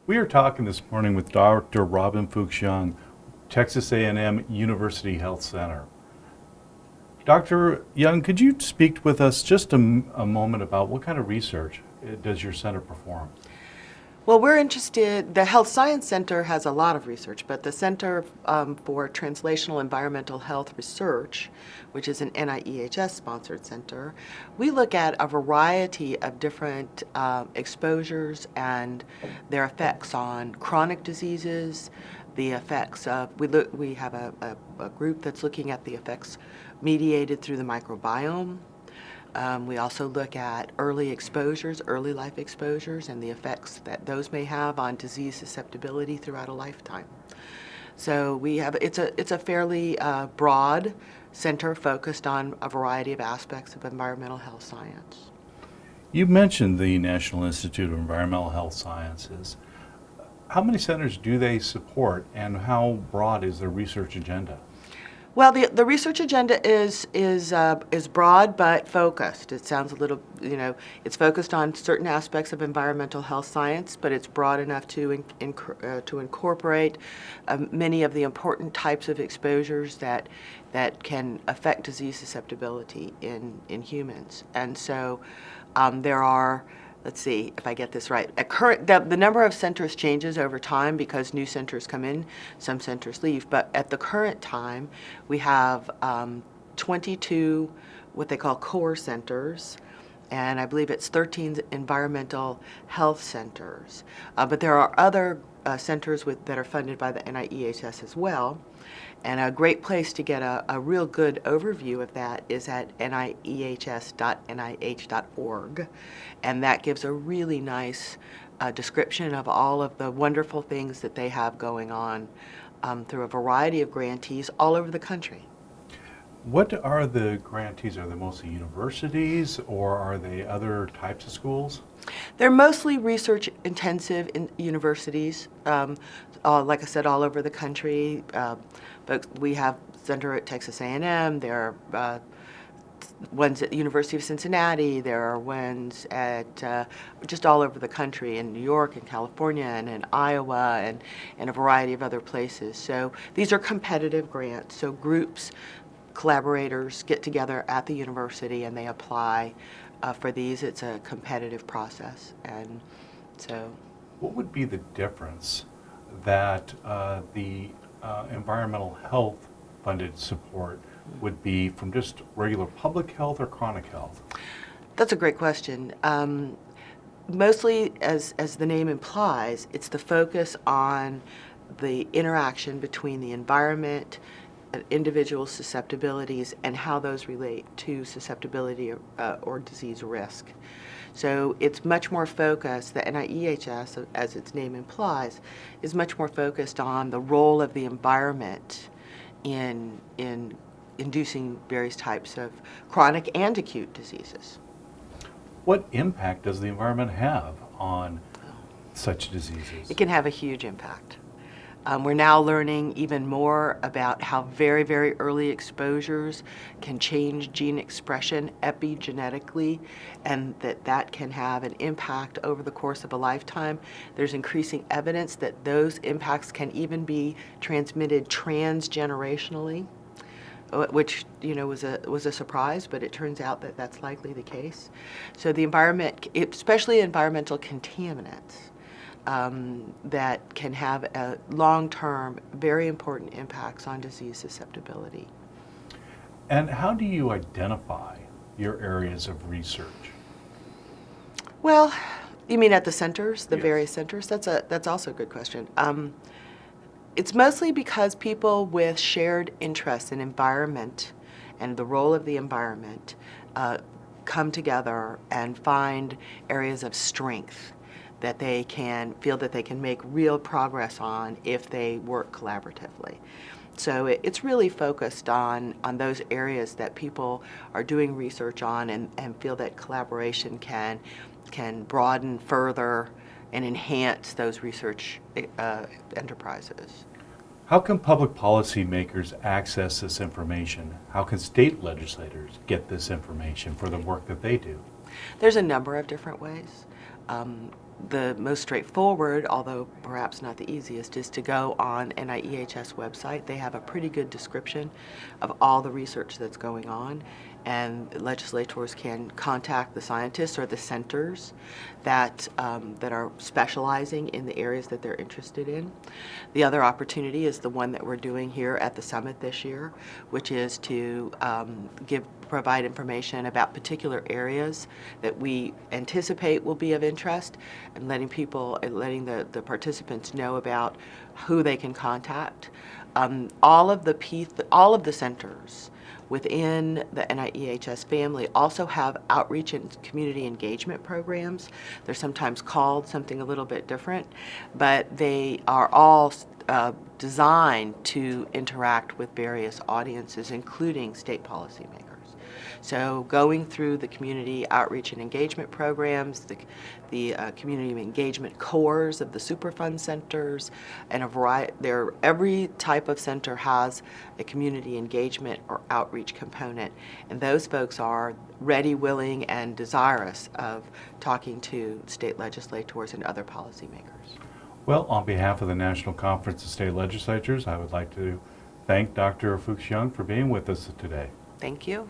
We are talking this morning with Dr. Robin Fuchs-Young, Texas A&M University Health Center. Dr. Young, could you speak with us just a moment about what kind of research does your center perform? Well, we're interested, the Health Science Center has a lot of research, but the Center for Translational Environmental Health Research, which is an NIEHS-sponsored center, we look at a variety of different exposures and their effects on chronic diseases, the effects of, we have a group that's looking at the effects mediated through the microbiome. We also look at early exposures, early life exposures, and the effects that those may have on disease susceptibility throughout a lifetime. So we have, it's a fairly broad center focused on a variety of aspects of environmental health science. You mentioned the National Institute of Environmental Health Sciences. How many centers do they support, and how broad is their research agenda? Well, the research agenda is broad but focused. It sounds a little, it's focused on certain aspects of environmental health science, but it's broad enough to incorporate many of the important types of exposures that can affect disease susceptibility in humans. And so there are, let's see if I get this right. The number of centers changes over time because new centers come in, some centers leave. But at the current time, we have 22 what they call core centers, and I believe it's 13 environmental health centers. But there are other centers that are funded by the NIEHS as well. And a great place to get a real good overview of that is at niehs.nih.org. And that gives a really nice description of all of the wonderful things that they have going on through a variety of grantees all over the country. What are the grantees? Are they mostly universities, or are they other types of schools? They're mostly research intensive in universities, like I said, all over the country. But we have center at Texas A&M, there are ones at the University of Cincinnati, there are ones at just all over the country, in New York and California and in Iowa and a variety of other places. So these are competitive grants, so groups, collaborators get together at the university and they apply for these. It's a competitive process, and so. What would be the difference that the environmental health funded support would be from just regular public health or chronic health? That's a great question. Mostly, as the name implies, it's the focus on the interaction between the environment, individual susceptibilities, and how those relate to susceptibility or disease risk. So it's much more focused, the NIEHS, as its name implies, is much more focused on the role of the environment in inducing various types of chronic and acute diseases. What impact does the environment have on such diseases? It can have a huge impact. We're now learning even more about how very, very early exposures can change gene expression epigenetically, and that can have an impact over the course of a lifetime. There's increasing evidence that those impacts can even be transmitted transgenerationally, which was a surprise, but it turns out that that's likely the case. So the environment, especially environmental contaminants, that can have a long-term, very important impacts on disease susceptibility. And how do you identify your areas of research? Well, you mean at the centers, the Yes. various centers? That's also a good question. It's mostly because people with shared interests in environment and the role of the environment come together and find areas of strength that they can feel that they can make real progress on if they work collaboratively. So it's really focused on those areas that people are doing research on and feel that collaboration can broaden further and enhance those research enterprises. How can public policy makers access this information? How can state legislators get this information for the work that they do? There's a number of different ways. the most straightforward, although perhaps not the easiest, is to go on NIEHS website. They have a pretty good description of all the research that's going on, and legislators can contact the scientists or the centers that are specializing in the areas that they're interested in. The other opportunity is the one that we're doing here at the summit this year, which is to provide information about particular areas that we anticipate will be of interest, and letting the participants know about who they can contact. All of the centers within the NIEHS family also have outreach and community engagement programs. They're sometimes called something a little bit different, but they are all designed to interact with various audiences, including state policymakers. So going through the community outreach and engagement programs, the community engagement cores of the Superfund centers, and every type of center has a community engagement or outreach component, and those folks are ready, willing, and desirous of talking to state legislators and other policymakers. Well, on behalf of the National Conference of State Legislatures, I would like to thank Dr. Fuchs-Young for being with us today. Thank you.